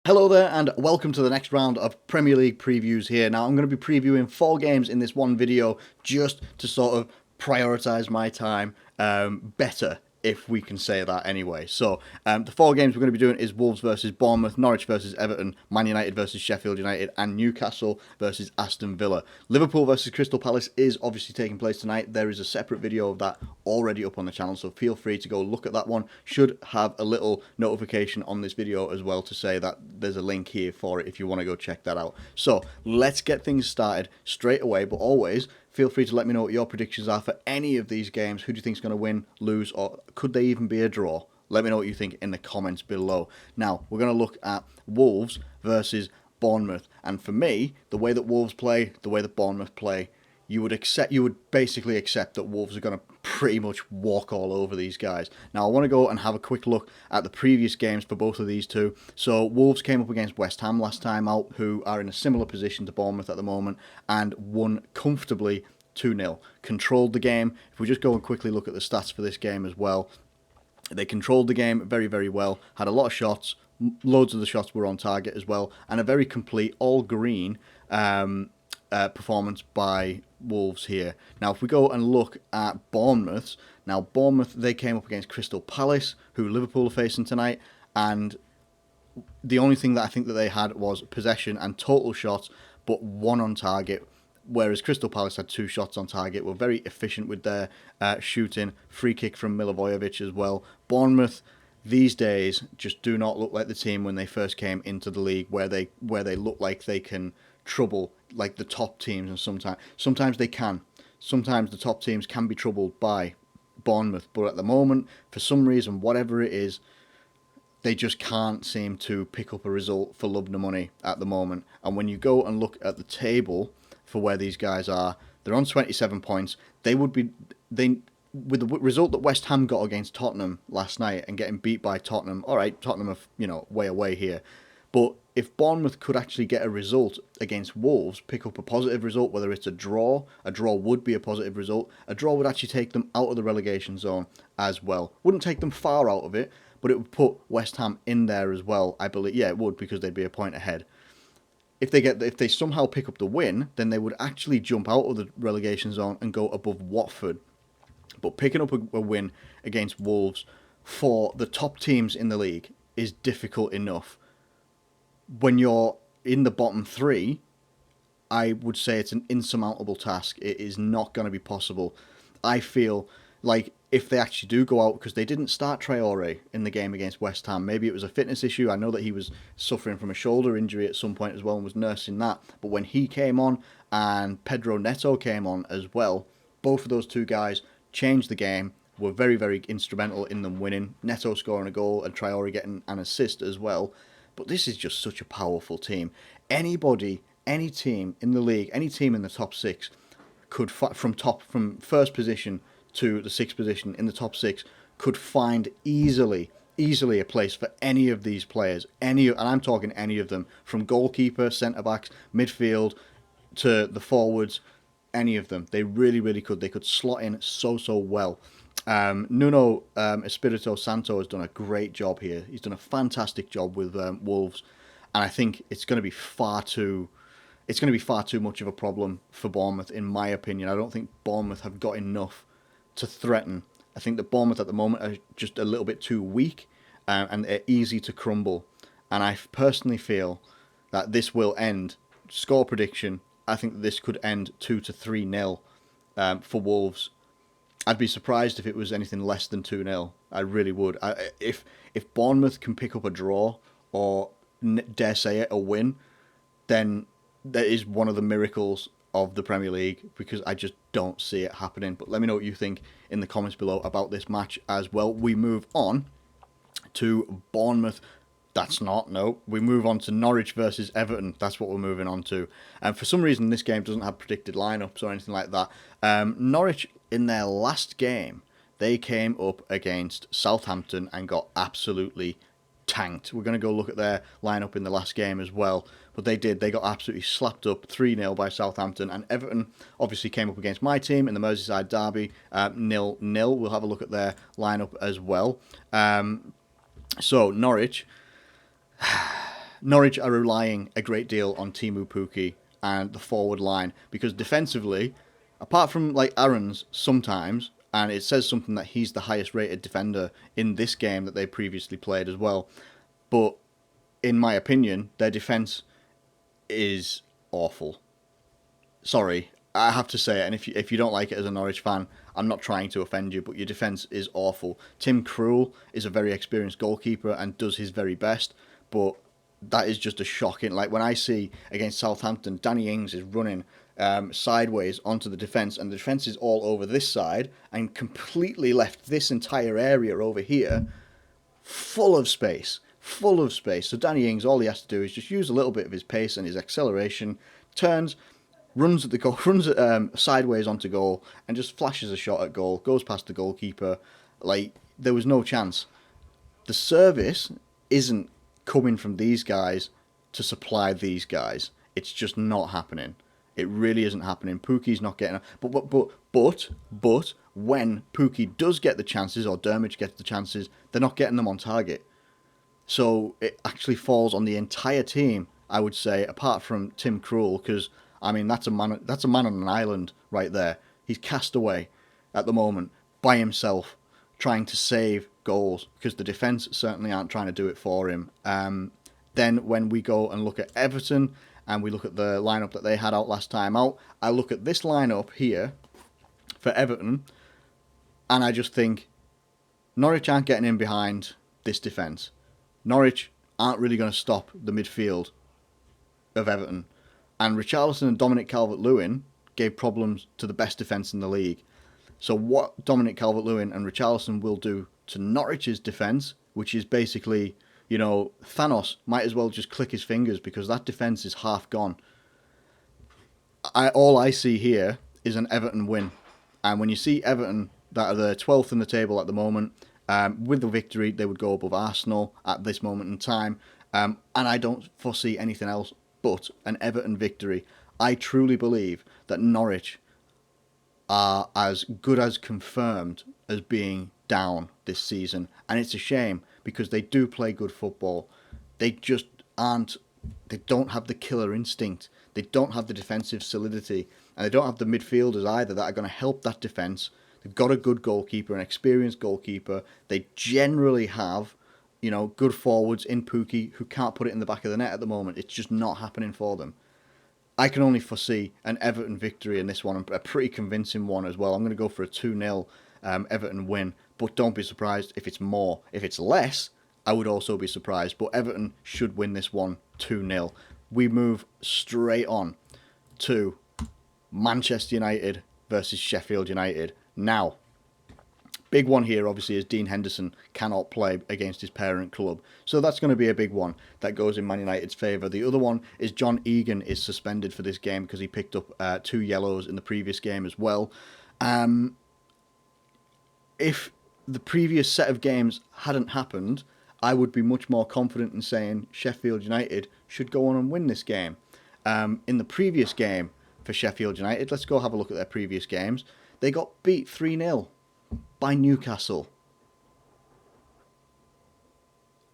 Hello there and welcome to the next round of Premier League previews here. Now I'm going to be previewing 4 games in this one video just to sort of prioritise my time better, if we can say that anyway. So the 4 games we're going to be doing is Wolves versus Bournemouth, Norwich versus Everton, Man United versus Sheffield United, and Newcastle versus Aston Villa. Liverpool versus Crystal Palace is obviously taking place tonight. There is a separate video of that already up on the channel, so feel free to go look at that one. Should have a little notification on this video as well to say that there's a link here for it if you want to go check that out. So let's get things started straight away, but always feel free to let me know what your predictions are for any of these games. Who do you think is going to win, lose, or could they even be a draw? Let me know what you think in the comments below. Now, we're going to look at Wolves versus Bournemouth. And for me, the way that Wolves play, the way that Bournemouth play, you would basically accept that Wolves are going to pretty much walk all over these guys. Now, I want to go and have a quick look at the previous games for both of these two. So, Wolves came up against West Ham last time out, who are in a similar position to Bournemouth at the moment, and won comfortably 2-0. Controlled the game. If we just go and quickly look at the stats for this game as well, they controlled the game very, very well, had a lot of shots, loads of the shots were on target as well, and a very complete, all-green performance by Wolves here. Now, if we go and look at Bournemouth, they came up against Crystal Palace, who Liverpool are facing tonight, and the only thing that I think that they had was possession and total shots, but 1 on target, whereas Crystal Palace had 2 shots on target, were very efficient with their shooting, free kick from Milivojevic as well. Bournemouth these days just do not look like the team when they first came into the league, where they look like they can trouble like the top teams, and sometimes they can. Sometimes the top teams can be troubled by Bournemouth, but at the moment, for some reason, whatever it is, they just can't seem to pick up a result for love nor money at the moment. And when you go and look at the table for where these guys are, they're on 27 points. With the result that West Ham got against Tottenham last night and getting beat by Tottenham, all right, Tottenham are way away here, but if Bournemouth could actually get a result against Wolves, pick up a positive result, whether it's a draw would be a positive result. A draw would actually take them out of the relegation zone as well. Wouldn't take them far out of it, but it would put West Ham in there as well, I believe. Yeah, it would, because they'd be a point ahead. If they somehow pick up the win, then they would actually jump out of the relegation zone and go above Watford. But picking up a win against Wolves for the top teams in the league is difficult enough. When you're in the bottom 3, I would say it's an insurmountable task. It is not going to be possible. I feel like if they actually do go out, because they didn't start Traore in the game against West Ham, maybe it was a fitness issue. I know that he was suffering from a shoulder injury at some point as well and was nursing that. But when he came on and Pedro Neto came on as well, both of those two guys changed the game, were very, very instrumental in them winning. Neto scoring a goal and Traore getting an assist as well. But this is just such a powerful team. Anybody, any team in the league, any team in the top 6 could, from first position to the 6th position in the top 6, could find easily a place for any of these players. And I'm talking any of them, from goalkeeper, centre backs, midfield to the forwards. Any of them, they really, really could. They could slot in so well. Nuno Espirito Santo has done a great job here. He's done a fantastic job with Wolves, and I think it's going to be far too much of a problem for Bournemouth, in my opinion. I don't think Bournemouth have got enough to threaten. I think that Bournemouth at the moment are just a little bit too weak, and they're easy to crumble. And I personally feel that this will end. Score prediction: I think that this could end 2-3-0 for Wolves. I'd be surprised if it was anything less than 2-0. I really would. If Bournemouth can pick up a draw, or dare say it, a win, then that is one of the miracles of the Premier League, because I just don't see it happening. But let me know what you think in the comments below about this match as well. We move on to Bournemouth. We move on to Norwich versus Everton. That's what we're moving on to. And for some reason, this game doesn't have predicted lineups or anything like that. Norwich, in their last game, they came up against Southampton and got absolutely tanked. We're going to go look at their lineup in the last game as well. But they did. They got absolutely slapped up 3-0 by Southampton. And Everton obviously came up against my team in the Merseyside derby, 0-0. We'll have a look at their lineup as well. So, Norwich, Norwich are relying a great deal on Timu Pukki and the forward line because defensively, apart from like Aaron's sometimes, and it says something that he's the highest rated defender in this game that they previously played as well. But in my opinion, their defence is awful. Sorry, I have to say it, and if you don't like it as a Norwich fan, I'm not trying to offend you, but your defence is awful. Tim Krul is a very experienced goalkeeper and does his very best, but that is just a shocking. Like when I see against Southampton, Danny Ings is running sideways onto the defence, and the defence is all over this side and completely left this entire area over here full of space. Full of space. So Danny Ings, all he has to do is just use a little bit of his pace and his acceleration, turns, runs at the goal, sideways onto goal, and just flashes a shot at goal. Goes past the goalkeeper. Like there was no chance. The service isn't coming from these guys to supply these guys. It's just not happening. It really isn't happening. Pukki's not getting. But when Pukki does get the chances or Dermot gets the chances, they're not getting them on target. So it actually falls on the entire team, I would say, apart from Tim Krul, because I mean that's a man on an island right there. He's cast away at the moment by himself, trying to save goals because the defence certainly aren't trying to do it for him. Then when we go and look at Everton and we look at the lineup that they had out last time out, I look at this lineup here for Everton, and I just think Norwich aren't getting in behind this defence. Norwich aren't really going to stop the midfield of Everton. And Richarlison and Dominic Calvert-Lewin gave problems to the best defence in the league. So what Dominic Calvert-Lewin and Richarlison will do to Norwich's defence, which is basically, Thanos might as well just click his fingers because that defence is half gone. All I see here is an Everton win. And when you see Everton, that are the 12th in the table at the moment, with the victory, they would go above Arsenal at this moment in time. And I don't foresee anything else but an Everton victory. I truly believe that Norwich are as good as confirmed as being down this season. And it's a shame because they do play good football. They just aren't. They don't have the killer instinct. They don't have the defensive solidity. And they don't have the midfielders either that are going to help that defence. They've got a good goalkeeper, an experienced goalkeeper. They generally have, good forwards in Pukki who can't put it in the back of the net at the moment. It's just not happening for them. I can only foresee an Everton victory in this one, a pretty convincing one as well. I'm going to go for a 2-0 Everton win, but don't be surprised if it's more. If it's less, I would also be surprised, but Everton should win this one 2-0. We move straight on to Manchester United versus Sheffield United. Now, big one here obviously is Dean Henderson cannot play against his parent club. So that's going to be a big one that goes in Man United's favour. The other one is John Egan is suspended for this game because he picked up 2 yellows in the previous game as well. If the previous set of games hadn't happened, I would be much more confident in saying Sheffield United should go on and win this game. In the previous game for Sheffield United, let's go have a look at their previous games. They got beat 3-0 by Newcastle.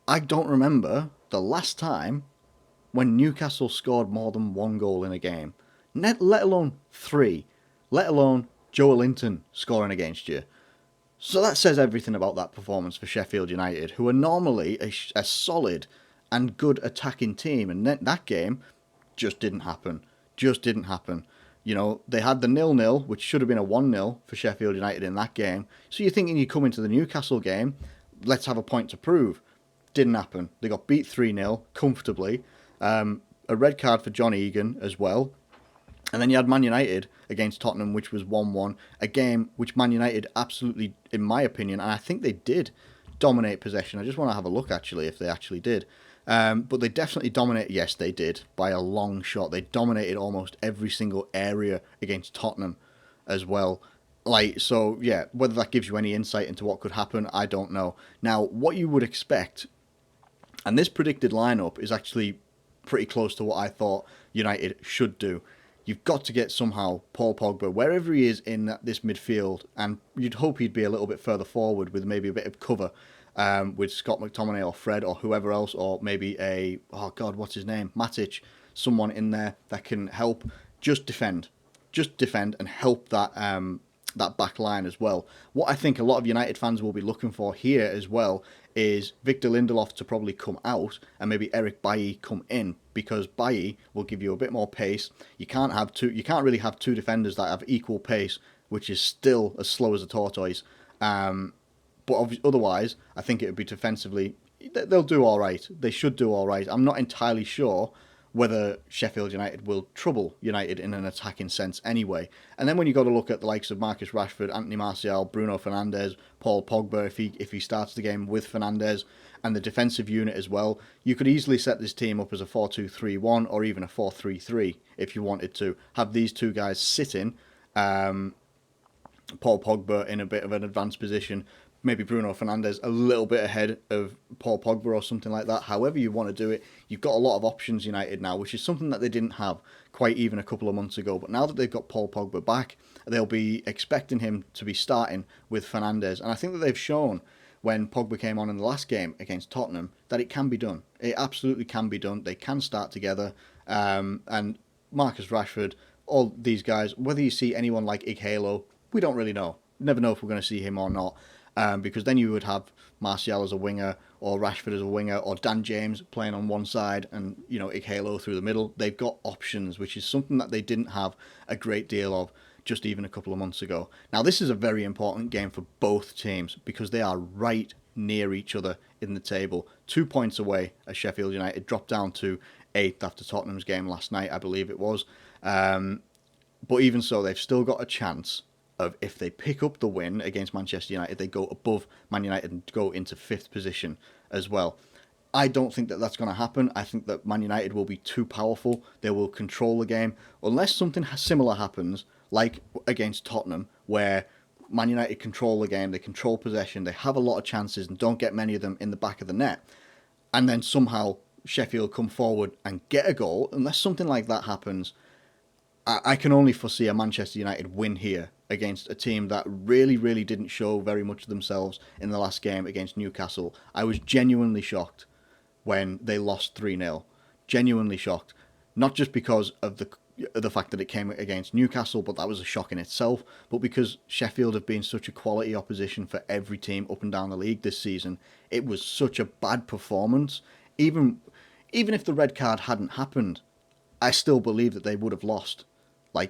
I don't remember the last time when Newcastle scored more than 1 goal in a game. Let alone 3. Let alone Joelinton scoring against you. So that says everything about that performance for Sheffield United, who are normally a solid and good attacking team. And that game just didn't happen. Just didn't happen. They had the 0-0, which should have been a 1-0 for Sheffield United in that game. So you're thinking you come into the Newcastle game, let's have a point to prove. Didn't happen. They got beat 3-0 comfortably. A red card for John Egan as well. And then you had Man United against Tottenham, which was 1-1. A game which Man United absolutely, in my opinion, and I think they did dominate possession. I just want to have a look, actually, if they actually did. But they definitely dominated. Yes, they did, by a long shot. They dominated almost every single area against Tottenham as well. So, yeah, whether that gives you any insight into what could happen, I don't know. Now, what you would expect, and this predicted lineup is actually pretty close to what I thought United should do. You've got to get somehow Paul Pogba, wherever he is in this midfield, and you'd hope he'd be a little bit further forward with maybe a bit of cover. with Scott McTominay or Fred or whoever else, or maybe what's his name, Matic, someone in there that can help. Just defend and help that back line as well. What I think a lot of United fans will be looking for here as well is Victor Lindelof to probably come out and maybe Eric Bailly come in, because Bailly will give you a bit more pace. You can't really have two defenders that have equal pace, which is still as slow as a tortoise. But otherwise, I think it would be defensively, they'll do all right. They should do all right. I'm not entirely sure whether Sheffield United will trouble United in an attacking sense anyway. And then when you got to look at the likes of Marcus Rashford, Anthony Martial, Bruno Fernandes, Paul Pogba, if he starts the game with Fernandes, and the defensive unit as well, you could easily set this team up as a 4-2-3-1 or even a 4-3-3 if you wanted to. Have these two guys sitting, Paul Pogba in a bit of an advanced position, maybe Bruno Fernandes a little bit ahead of Paul Pogba or something like that. However you want to do it, you've got a lot of options United now, which is something that they didn't have quite even a couple of months ago. But now that they've got Paul Pogba back, they'll be expecting him to be starting with Fernandes. And I think that they've shown when Pogba came on in the last game against Tottenham that it can be done. It absolutely can be done. They can start together. And Marcus Rashford, all these guys, whether you see anyone like Ighalo, we don't really know. Never know if we're going to see him or not. Because then you would have Martial as a winger, or Rashford as a winger, or Dan James playing on one side, and Ighalo through the middle. They've got options, which is something that they didn't have a great deal of just even a couple of months ago. Now, this is a very important game for both teams because they are right near each other in the table. 2 points away as Sheffield United dropped down to 8th after Tottenham's game last night, I believe it was. But even so, they've still got a chance of, if they pick up the win against Manchester United, they go above Man United and go into 5th position as well. I don't think that that's going to happen. I think that Man United will be too powerful. They will control the game. Unless something similar happens, like against Tottenham, where Man United control the game, they control possession, they have a lot of chances and don't get many of them in the back of the net, and then somehow Sheffield come forward and get a goal. Unless something like that happens, I can only foresee a Manchester United win here against a team that really, really didn't show very much of themselves in the last game against Newcastle. I was genuinely shocked when they lost 3-0. Genuinely shocked. Not just because of the fact that it came against Newcastle, but that was a shock in itself, but because Sheffield have been such a quality opposition for every team up and down the league this season. It was such a bad performance. Even if the red card hadn't happened, I still believe that they would have lost,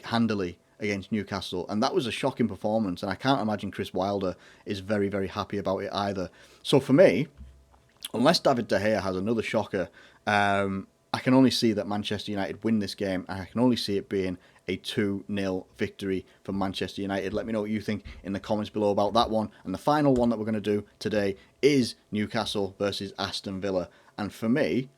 handily, against Newcastle, and that was a shocking performance, and I can't imagine Chris Wilder is very, very happy about it either. So for me, unless David De Gea has another shocker, I can only see that Manchester United win this game, and I can only see it being a 2-0 victory for Manchester United. Let me know what you think in the comments below about that one. And the final one that we're going to do today is Newcastle versus Aston Villa, and for me,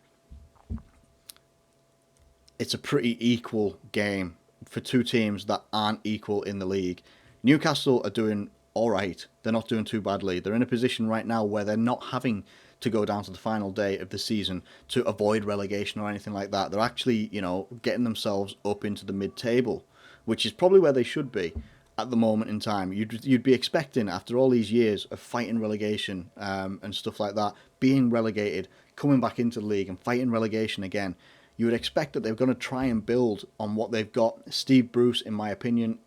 it's a pretty equal game for two teams that aren't equal in the league. Newcastle are doing all right. They're not doing too badly. They're in a position right now where they're not having to go down to the final day of the season to avoid relegation or anything like that. They're actually, getting themselves up into the mid-table, which is probably where they should be at the moment in time. You'd be expecting, after all these years of fighting relegation and stuff like that, being relegated, coming back into the league and fighting relegation again, you would expect that they're going to try and build on what they've got. Steve Bruce, in my opinion,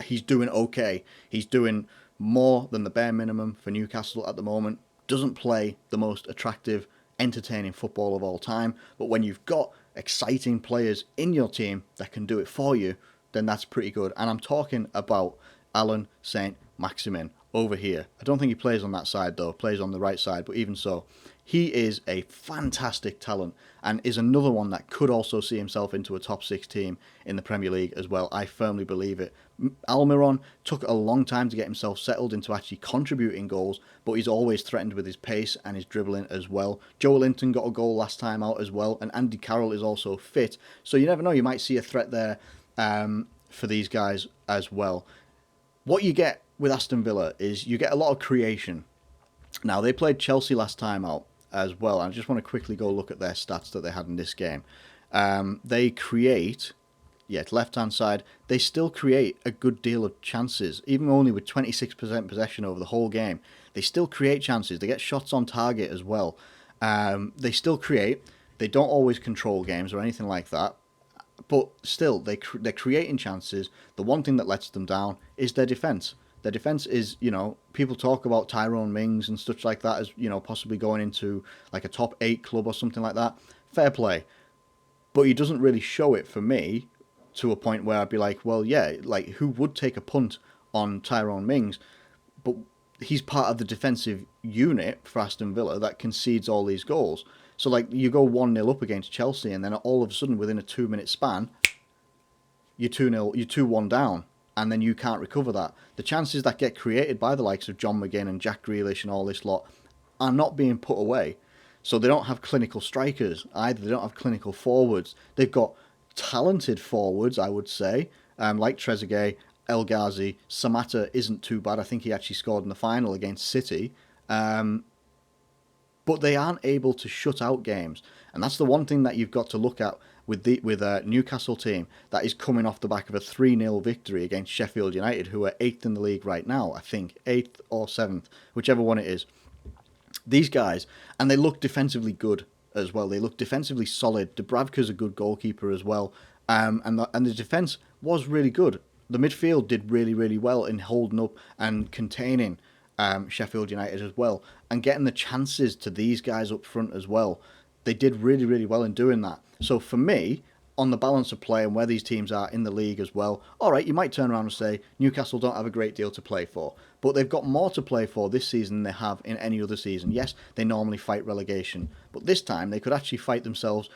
he's doing okay. He's doing more than the bare minimum for Newcastle at the moment. Doesn't play the most attractive, entertaining football of all time, but when you've got exciting players in your team that can do it for you, then that's pretty good. And I'm talking about Alan Saint-Maximin over here. I don't think he plays on that side though, plays on the right side, but even so, he is a fantastic talent and is another one that could also see himself into a top 6 team in the Premier League as well. I firmly believe it. Almiron took a long time to get himself settled into actually contributing goals, but he's always threatened with his pace and his dribbling as well. Joe Linton got a goal last time out as well, and Andy Carroll is also fit. So you never know, you might see a threat there for these guys as well. What you get with Aston Villa is you get a lot of creation. Now, they played Chelsea last time out as well. I just want to quickly go look at their stats that they had in this game. They create yeah, left-hand side, they still create a good deal of chances, even only with 26% possession over the whole game. They still create chances. They get shots on target as well. They still create. They don't always control games or anything like that, but still, they're creating chances. The one thing that lets them down is their defence. Their defence is, people talk about Tyrone Mings and such like that as, possibly going into like a top 8 club or something like that. Fair play. But he doesn't really show it for me to a point where I'd be like, well, yeah, like who would take a punt on Tyrone Mings? But he's part of the defensive unit for Aston Villa that concedes all these goals. So like you go 1-0 up against Chelsea, and then all of a sudden within a 2-minute span, you're 2-0, you're 2-1 down, and then you can't recover that. The chances that get created by the likes of John McGinn and Jack Grealish and all this lot are not being put away. So they don't have clinical strikers either. They don't have clinical forwards. They've got talented forwards, I would say, like Trezeguet, El Ghazi. Samatta isn't too bad. I think he actually scored in the final against City. But they aren't able to shut out games. And that's the one thing that you've got to look at with a Newcastle team that is coming off the back of a 3-0 victory against Sheffield United, who are 8th in the league right now, I think. 8th or 7th, whichever one it is. These guys, and they look defensively good as well. They look defensively solid. Dubravka's a good goalkeeper as well. And the defence was really good. The midfield did really, really well in holding up and containing Sheffield United as well. And getting the chances to these guys up front as well. They did really, really well in doing that. So for me, on the balance of play and where these teams are in the league as well, all right, you might turn around and say Newcastle don't have a great deal to play for, but they've got more to play for this season than they have in any other season. Yes, they normally fight relegation, but this time they could actually fight themselves,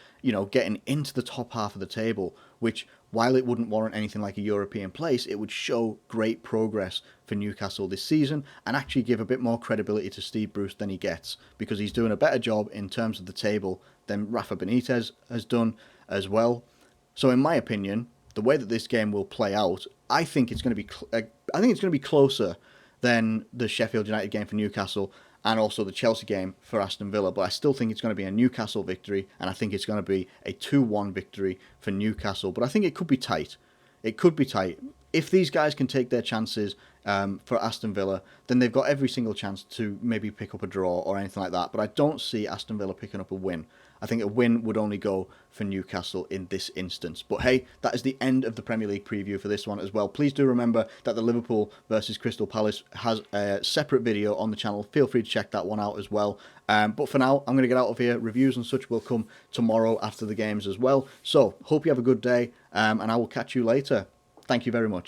getting into the top half of the table, which, while it wouldn't warrant anything like a European place, it would show great progress for Newcastle this season and actually give a bit more credibility to Steve Bruce than he gets, because he's doing a better job in terms of the table than Rafa Benitez has done as well. So in my opinion, the way that this game will play out, I think it's going to be closer than the Sheffield United game for Newcastle and also the Chelsea game for Aston Villa. But I still think it's going to be a Newcastle victory, and I think it's going to be a 2-1 victory for Newcastle. But I think it could be tight. It could be tight. If these guys can take their chances for Aston Villa, then they've got every single chance to maybe pick up a draw or anything like that. But I don't see Aston Villa picking up a win. I think a win would only go for Newcastle in this instance. But hey, that is the end of the Premier League preview for this one as well. Please do remember that the Liverpool versus Crystal Palace has a separate video on the channel. Feel free to check that one out as well. But for now, I'm going to get out of here. Reviews and such will come tomorrow after the games as well. So, hope you have a good day, and I will catch you later. Thank you very much.